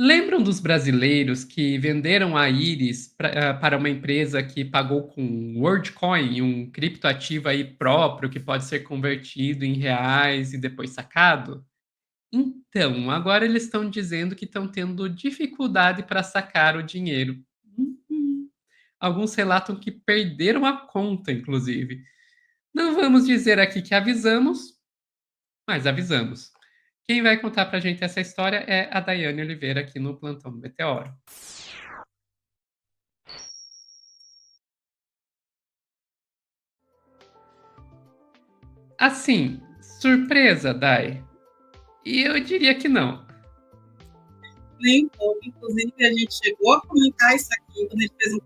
Lembram dos brasileiros que venderam a Iris para uma empresa que pagou com WorldCoin, um criptoativo aí próprio que pode ser convertido em reais e depois sacado? Então, agora eles estão dizendo que estão tendo dificuldade para sacar o dinheiro. Uhum. Alguns relatam que perderam a conta, inclusive. Não vamos dizer aqui que avisamos, mas avisamos. Quem vai contar para a gente essa história é a Daiane Oliveira aqui no Plantão do Meteoro. Assim, surpresa, Dai? E eu diria que não. Nem pouco. Inclusive, a gente chegou a comentar isso aqui quando a gente fez um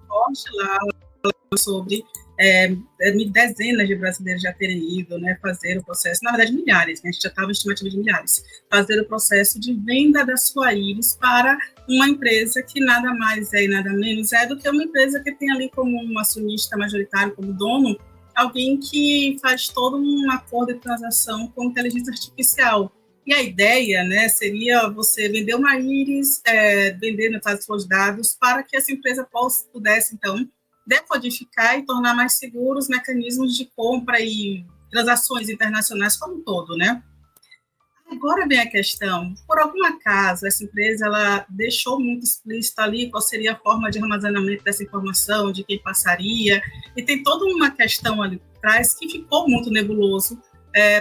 post lá sobre dezenas de brasileiros já terem ido, né, fazer o processo, na verdade milhares, né, a gente já estava estimativa de milhares, fazer o processo de venda da sua íris para uma empresa que nada mais é e nada menos é do que uma empresa que tem ali como um acionista majoritário, como dono, alguém que faz todo um acordo de transação com inteligência artificial. E a ideia, né, seria você vender uma íris, vender, no caso, seus dados, para que essa empresa pudesse, então, decodificar e tornar mais seguros os mecanismos de compra e transações internacionais como um todo, né? Agora vem a questão, por algum acaso essa empresa ela deixou muito explícito ali qual seria a forma de armazenamento dessa informação, de quem passaria, e tem toda uma questão ali por trás que ficou muito nebuloso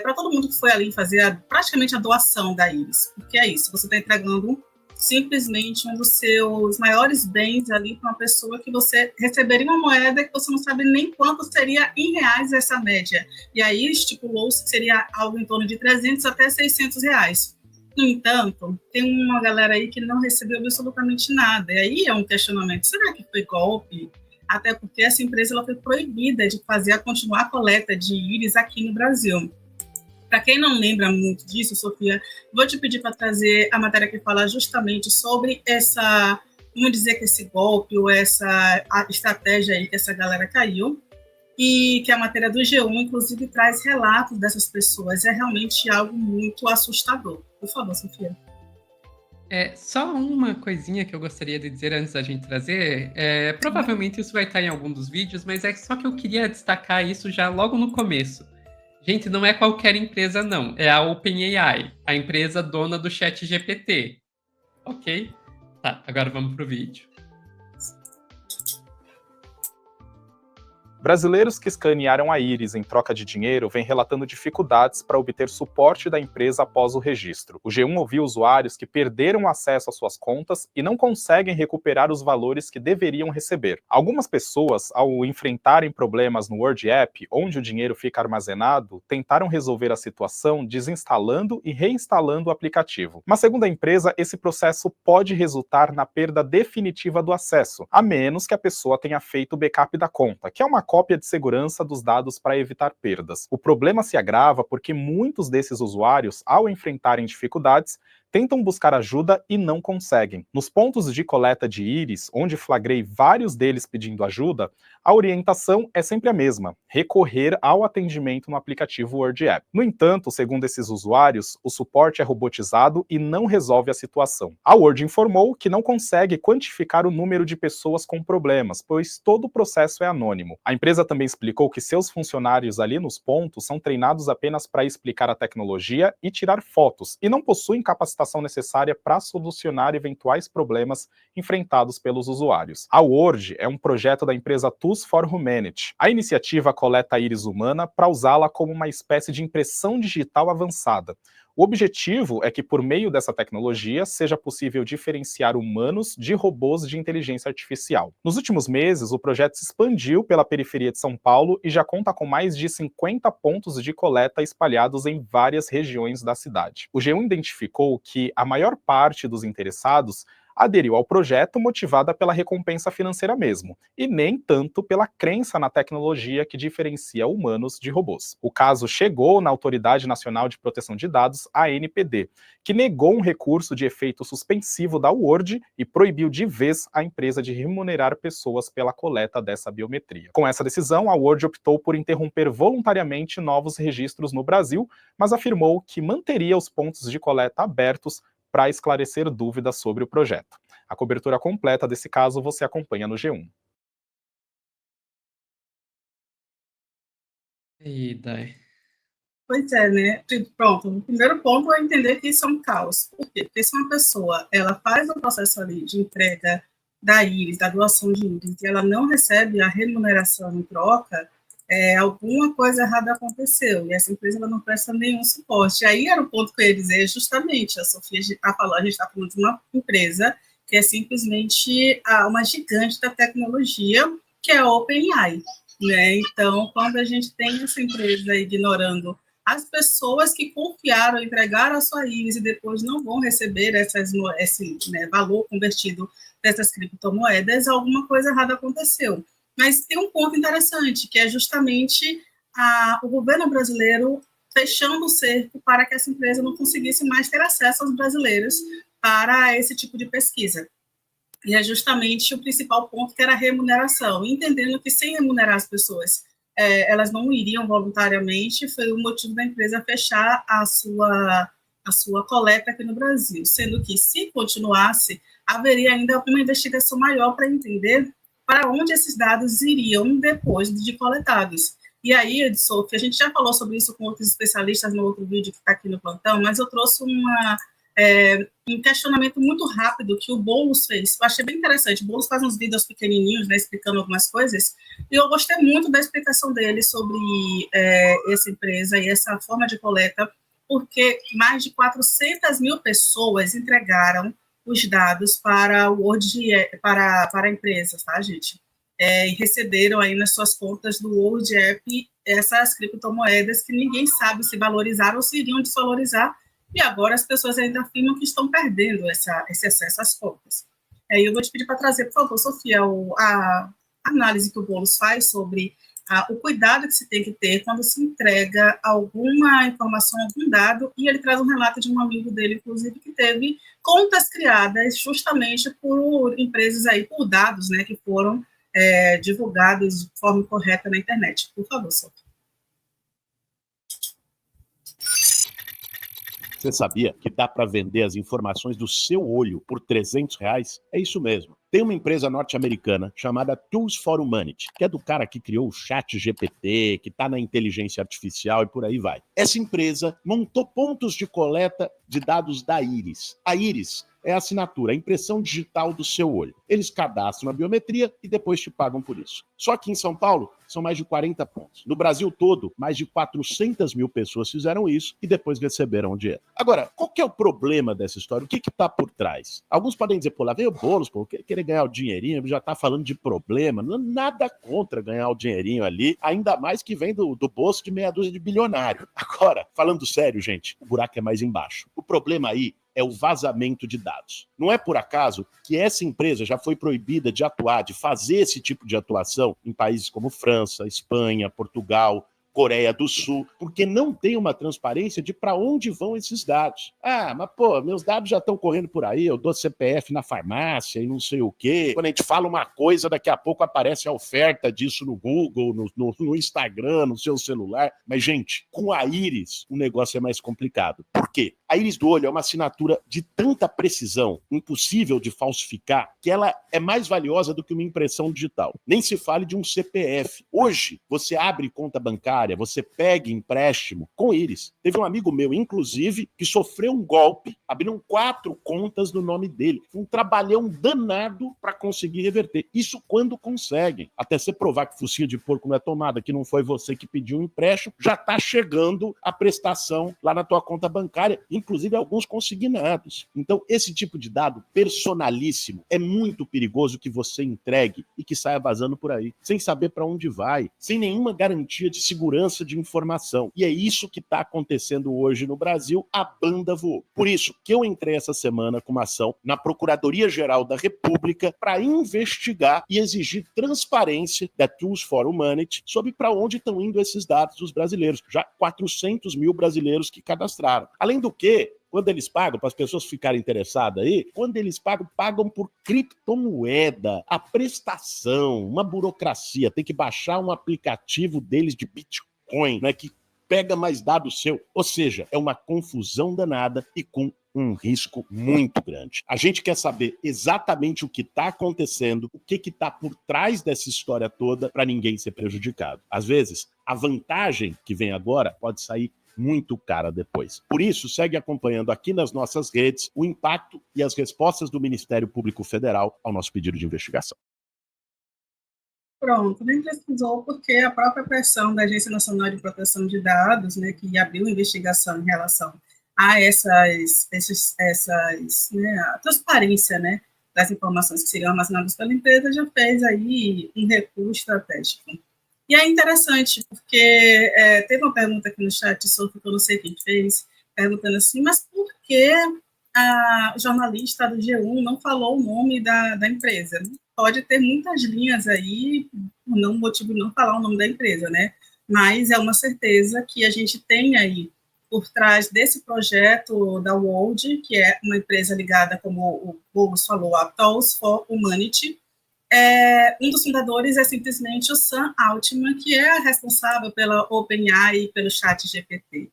para todo mundo que foi ali fazer praticamente a doação da íris, porque é isso, você está entregando simplesmente um dos seus maiores bens ali para uma pessoa que você receberia uma moeda que você não sabe nem quanto seria em reais essa média. E aí estipulou-se que seria algo em torno de 300 até 600 reais. No entanto, tem uma galera aí que não recebeu absolutamente nada. E aí é um questionamento, será que foi golpe? Até porque essa empresa ela foi proibida de continuar a coleta de íris aqui no Brasil. Para quem não lembra muito disso, Sofia, vou te pedir para trazer a matéria que fala justamente sobre essa, vamos dizer que esse golpe ou essa estratégia aí que essa galera caiu, e que a matéria do G1, inclusive, traz relatos dessas pessoas. É realmente algo muito assustador. Por favor, Sofia. Só uma coisinha que eu gostaria de dizer antes da gente trazer. Provavelmente isso vai estar em algum dos vídeos, mas é só que eu queria destacar isso já logo no começo. Gente, não é qualquer empresa, não. É a OpenAI, a empresa dona do ChatGPT. Ok? Tá, agora vamos pro vídeo. Brasileiros que escanearam a íris em troca de dinheiro vêm relatando dificuldades para obter suporte da empresa após o registro. O G1 ouviu usuários que perderam acesso às suas contas e não conseguem recuperar os valores que deveriam receber. Algumas pessoas, ao enfrentarem problemas no Word App, onde o dinheiro fica armazenado, tentaram resolver a situação desinstalando e reinstalando o aplicativo. Mas, segundo a empresa, esse processo pode resultar na perda definitiva do acesso, a menos que a pessoa tenha feito o backup da conta, que é uma cópia de segurança dos dados para evitar perdas. O problema se agrava porque muitos desses usuários, ao enfrentarem dificuldades, tentam buscar ajuda e não conseguem. Nos pontos de coleta de íris, onde flagrei vários deles pedindo ajuda, a orientação é sempre a mesma: recorrer ao atendimento no aplicativo Word App. No entanto, segundo esses usuários, o suporte é robotizado e não resolve a situação. A Word informou que não consegue quantificar o número de pessoas com problemas, pois todo o processo é anônimo. A empresa também explicou que seus funcionários ali nos pontos são treinados apenas para explicar a tecnologia e tirar fotos, e não possuem capacitação necessária para solucionar eventuais problemas enfrentados pelos usuários. A Word é um projeto da empresa Tools for Humanity. A iniciativa coleta a íris humana para usá-la como uma espécie de impressão digital avançada. O objetivo é que, por meio dessa tecnologia, seja possível diferenciar humanos de robôs de inteligência artificial. Nos últimos meses, o projeto se expandiu pela periferia de São Paulo e já conta com mais de 50 pontos de coleta espalhados em várias regiões da cidade. O G1 identificou que a maior parte dos interessados aderiu ao projeto motivada pela recompensa financeira mesmo, e nem tanto pela crença na tecnologia que diferencia humanos de robôs. O caso chegou na Autoridade Nacional de Proteção de Dados, ANPD, que negou um recurso de efeito suspensivo da Word e proibiu de vez a empresa de remunerar pessoas pela coleta dessa biometria. Com essa decisão, a Word optou por interromper voluntariamente novos registros no Brasil, mas afirmou que manteria os pontos de coleta abertos para esclarecer dúvidas sobre o projeto. A cobertura completa desse caso você acompanha no G1. E daí? Pois é, né? Pronto, o primeiro ponto é entender que isso é um caos. Por quê? Porque se uma pessoa ela faz o processo ali de entrega da íris, da doação de íris, e ela não recebe a remuneração em troca, alguma coisa errada aconteceu, e essa empresa ela não presta nenhum suporte. Aí era o ponto que eu ia dizer, justamente, a Sofia está falando, a gente está falando de uma empresa que é simplesmente uma gigante da tecnologia, que é a OpenAI. Né? Então, quando a gente tem essa empresa ignorando as pessoas que confiaram, entregaram a sua íris e depois não vão receber esse valor convertido dessas criptomoedas, alguma coisa errada aconteceu. Mas tem um ponto interessante, que é justamente o governo brasileiro fechando o cerco para que essa empresa não conseguisse mais ter acesso aos brasileiros para esse tipo de pesquisa. E é justamente o principal ponto, que era a remuneração. Entendendo que sem remunerar as pessoas, elas não iriam voluntariamente, foi o motivo da empresa fechar a sua coleta aqui no Brasil. Sendo que, se continuasse, haveria ainda uma investigação maior para entender para onde esses dados iriam depois de coletados. E aí, Edson, que a gente já falou sobre isso com outros especialistas no outro vídeo que está aqui no plantão, mas eu trouxe um questionamento muito rápido que o Boulos fez. Eu achei bem interessante. O Boulos faz uns vídeos pequenininhos, né, explicando algumas coisas, e eu gostei muito da explicação dele sobre essa empresa e essa forma de coleta, porque mais de 400 mil pessoas entregaram os dados para o para a empresa, tá, gente? E receberam aí nas suas contas do World App essas criptomoedas que ninguém sabe se valorizaram ou se iriam desvalorizar, e agora as pessoas ainda afirmam que estão perdendo esse acesso às contas. E eu vou te pedir para trazer, por favor, Sofia, a análise que o Boulos faz sobre o cuidado que se tem que ter quando se entrega alguma informação, algum dado, e ele traz um relato de um amigo dele, inclusive, que teve contas criadas justamente por empresas aí, por dados, né, que foram divulgados de forma correta na internet. Por favor, Sofia. Você sabia que dá para vender as informações do seu olho por R$300? É isso mesmo. Tem uma empresa norte-americana chamada Tools for Humanity, que é do cara que criou o ChatGPT, que está na inteligência artificial e por aí vai. Essa empresa montou pontos de coleta de dados da íris. A íris é a assinatura, a impressão digital do seu olho. Eles cadastram a biometria e depois te pagam por isso. Só que em São Paulo, são mais de 40 pontos. No Brasil todo, mais de 400 mil pessoas fizeram isso e depois receberam o dinheiro. Agora, qual que é o problema dessa história? O que está por trás? Alguns podem dizer, pô, lá veio o Boulos, pô, querer ganhar o dinheirinho, já está falando de problema. Nada contra ganhar o dinheirinho ali, ainda mais que vem do bolso de meia dúzia de bilionário. Agora, falando sério, gente, o buraco é mais embaixo. O problema aí é o vazamento de dados. Não é por acaso que essa empresa já foi proibida de atuar, de fazer esse tipo de atuação em países como França, Espanha, Portugal, Coreia do Sul, porque não tem uma transparência de para onde vão esses dados. Ah, mas pô, meus dados já estão correndo por aí, eu dou CPF na farmácia e não sei o quê. Quando a gente fala uma coisa, daqui a pouco aparece a oferta disso no Google, no Instagram, no seu celular. Mas, gente, com a íris, o negócio é mais complicado. Por quê? A íris do olho é uma assinatura de tanta precisão, impossível de falsificar, que ela é mais valiosa do que uma impressão digital. Nem se fale de um CPF. Hoje, você abre conta bancária, você pega empréstimo com íris. Teve um amigo meu, inclusive, que sofreu um golpe, abriram 4 contas no nome dele. Um trabalhão danado para conseguir reverter. Isso quando conseguem. Até você provar que focinho de porco não é tomada, que não foi você que pediu um empréstimo, já está chegando a prestação lá na tua conta bancária, inclusive alguns consignados. Então, esse tipo de dado personalíssimo é muito perigoso que você entregue e que saia vazando por aí, sem saber para onde vai, sem nenhuma garantia de segurança de informação. E é isso que está acontecendo hoje no Brasil, a banda voou. Por isso que eu entrei essa semana com uma ação na Procuradoria-Geral da República para investigar e exigir transparência da Tools for Humanity sobre para onde estão indo esses dados dos brasileiros. Já 400 mil brasileiros que cadastraram. Além do que, quando eles pagam, para as pessoas ficarem interessadas aí, quando eles pagam por criptomoeda, a prestação, uma burocracia, tem que baixar um aplicativo deles de Bitcoin, né, que pega mais dados seu. Ou seja, é uma confusão danada e com um risco muito grande. A gente quer saber exatamente o que está acontecendo, o que está por trás dessa história toda, para ninguém ser prejudicado. Às vezes, a vantagem que vem agora pode sair muito cara depois. Por isso, segue acompanhando aqui nas nossas redes o impacto e as respostas do Ministério Público Federal ao nosso pedido de investigação. Pronto, nem precisou, porque a própria pressão da Agência Nacional de Proteção de Dados, né, que abriu investigação em relação a a transparência, né, das informações que seriam armazenadas pela empresa, já fez aí um recuo estratégico. E é interessante, porque teve uma pergunta aqui no chat, Sofia, que eu não sei quem fez, perguntando assim, mas por que a jornalista do G1 não falou o nome da empresa? Pode ter muitas linhas aí, não motivo de não falar o nome da empresa, né? Mas é uma certeza que a gente tem aí, por trás desse projeto da World, que é uma empresa ligada, como o Boulos falou, a Tools for Humanity. Um dos fundadores é simplesmente o Sam Altman, que é responsável pela OpenAI e pelo ChatGPT.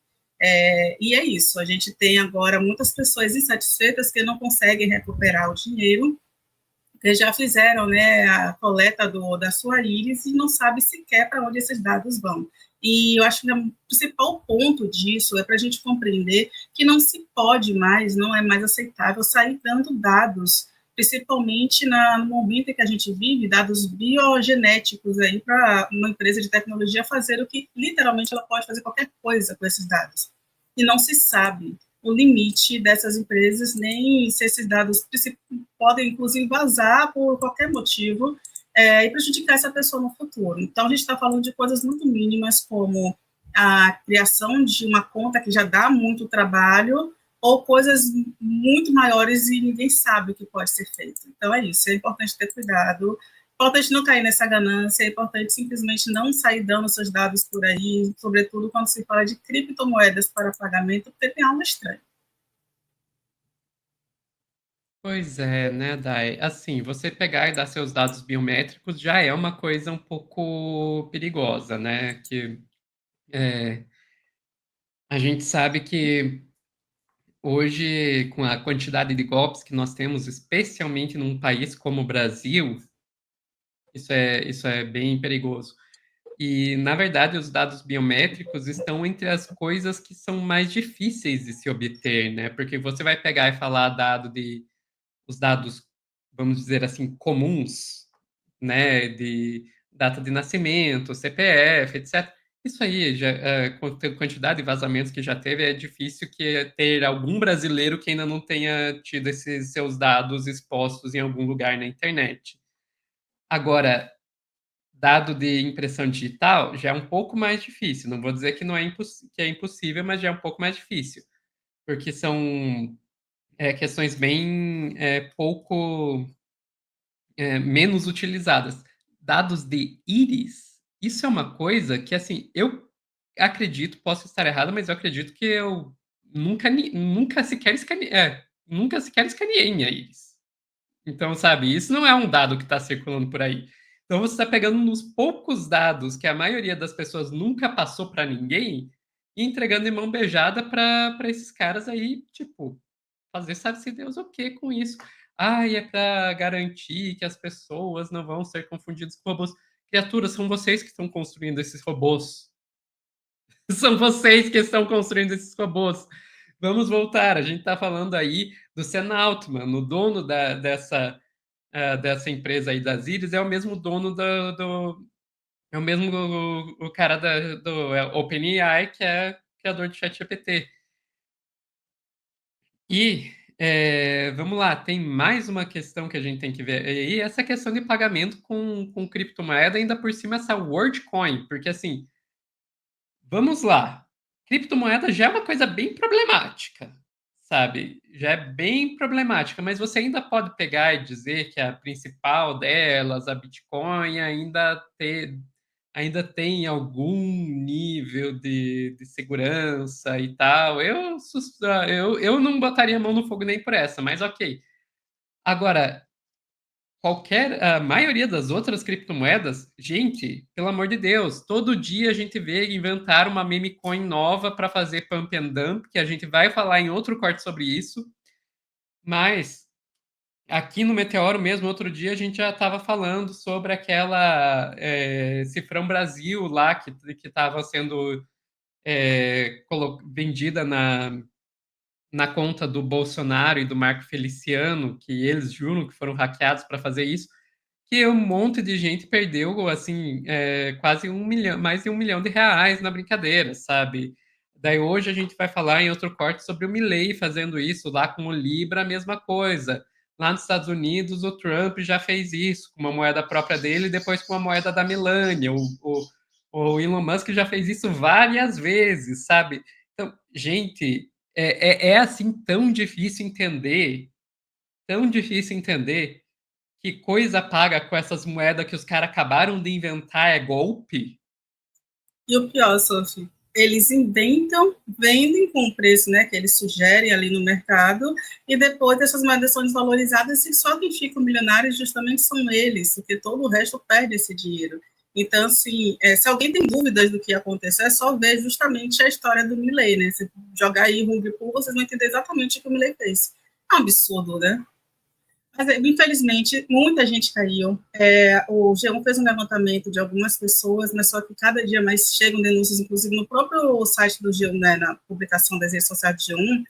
E é isso, a gente tem agora muitas pessoas insatisfeitas que não conseguem recuperar o dinheiro, que já fizeram, né, a coleta da sua íris e não sabe sequer para onde esses dados vão. E eu acho que o principal ponto disso é para a gente compreender que não se pode mais, não é mais aceitável sair dando dados, principalmente no momento em que a gente vive, dados biogenéticos aí para uma empresa de tecnologia fazer o que literalmente ela pode fazer qualquer coisa com esses dados. E não se sabe o limite dessas empresas, nem se esses dados podem, inclusive, vazar por qualquer motivo e prejudicar essa pessoa no futuro. Então, a gente está falando de coisas muito mínimas, como a criação de uma conta que já dá muito trabalho, ou coisas muito maiores e ninguém sabe o que pode ser feito. Então, é isso, é importante ter cuidado, é importante não cair nessa ganância, é importante simplesmente não sair dando seus dados por aí, sobretudo quando se fala de criptomoedas para pagamento, porque tem algo estranho. Pois é, né, Dai? Assim, você pegar e dar seus dados biométricos já é uma coisa um pouco perigosa, né? Que a gente sabe que hoje, com a quantidade de golpes que nós temos, especialmente num país como o Brasil, isso é bem perigoso. E, na verdade, os dados biométricos estão entre as coisas que são mais difíceis de se obter, né? Porque você vai pegar e falar os dados, vamos dizer assim, comuns, né? De data de nascimento, CPF, etc. Isso aí, com a quantidade de vazamentos que já teve, é difícil ter algum brasileiro que ainda não tenha tido esses seus dados expostos em algum lugar na internet. Agora, dado de impressão digital já é um pouco mais difícil. Não vou dizer que não é que é impossível, mas já é um pouco mais difícil, porque são questões bem pouco menos utilizadas. Dados de íris, isso é uma coisa que assim eu acredito, posso estar errado, mas eu acredito que eu nunca sequer escaneei minha íris. Então, sabe, isso não é um dado que está circulando por aí. Então, você está pegando nos poucos dados que a maioria das pessoas nunca passou para ninguém e entregando de mão beijada para esses caras aí, tipo, fazer sabe-se Deus o que com isso. É para garantir que as pessoas não vão ser confundidas com robôs. Criaturas, são vocês que estão construindo esses robôs. São vocês que estão construindo esses robôs. Vamos voltar. A gente está falando aí do Sam Altman, o dono dessa empresa aí das Íris, é o mesmo dono é o mesmo o cara do OpenAI, que é criador de ChatGPT. E vamos lá, tem mais uma questão que a gente tem que ver. E essa questão de pagamento com criptomoeda, ainda por cima essa WorldCoin, porque assim, vamos lá, criptomoeda já é uma coisa bem problemática, sabe? Já é bem problemática, mas você ainda pode pegar e dizer que a principal delas, a Bitcoin, ainda tem algum nível de segurança e tal. Eu não botaria a mão no fogo nem por essa, mas ok. Agora, a maioria das outras criptomoedas, gente, pelo amor de Deus, todo dia a gente vê inventar uma meme coin nova para fazer pump and dump, que a gente vai falar em outro corte sobre isso, mas aqui no Meteoro mesmo, outro dia a gente já estava falando sobre aquela Cifrão Brasil lá, que estava sendo vendida na conta do Bolsonaro e do Marco Feliciano, que eles juram que foram hackeados para fazer isso, que um monte de gente perdeu, assim, quase mais de 1 milhão de reais na brincadeira, sabe? Daí hoje a gente vai falar em outro corte sobre o Milei fazendo isso, lá com o Libra, a mesma coisa. Lá nos Estados Unidos, o Trump já fez isso, com uma moeda própria dele e depois com a moeda da Melania. O Elon Musk já fez isso várias vezes, sabe? Então, gente, é assim tão difícil entender que coisa paga com essas moedas que os caras acabaram de inventar é golpe? E o pior, Sophie, eles inventam, vendem com o preço, né, que eles sugerem ali no mercado, e depois essas moedas são desvalorizadas e só quem fica milionário justamente são eles, porque todo o resto perde esse dinheiro. Então, assim, se alguém tem dúvidas do que aconteceu, é só ver justamente a história do Milei, né? Se jogar aí Rug Pool, vocês vão entender exatamente o que o Milei fez. É um absurdo, né? Mas, infelizmente, muita gente caiu. O G1 fez um levantamento de algumas pessoas, mas só que cada dia mais chegam denúncias, inclusive no próprio site do G1, né, na publicação das redes sociais do G1,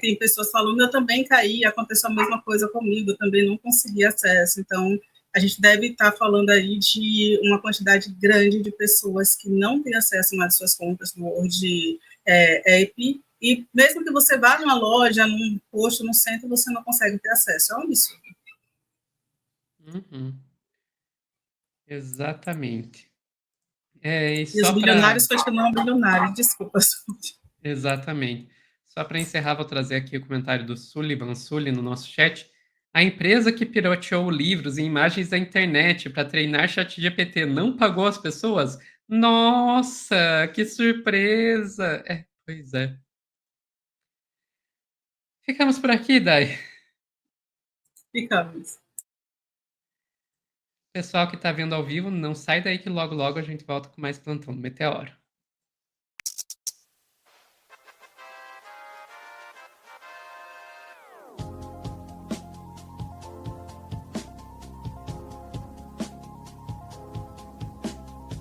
tem pessoas falando, eu também caí, aconteceu a mesma coisa comigo, eu também não consegui acesso. Então, a gente deve estar falando aí de uma quantidade grande de pessoas que não têm acesso às suas contas no World App, e mesmo que você vá numa loja, num posto, no centro, você não consegue ter acesso. É um absurdo. Uhum. Exatamente. E E os só para... bilionários continuam bilionários. Desculpa. Exatamente. Só para encerrar, vou trazer aqui o comentário do Sullivan Sully no nosso chat. A empresa que pirateou livros e imagens da internet para treinar ChatGPT não pagou as pessoas? Nossa, que surpresa! Pois é. Ficamos por aqui, Dai. Ficamos. Pessoal que está vendo ao vivo, não sai daí que logo logo a gente volta com mais plantão do Meteoro.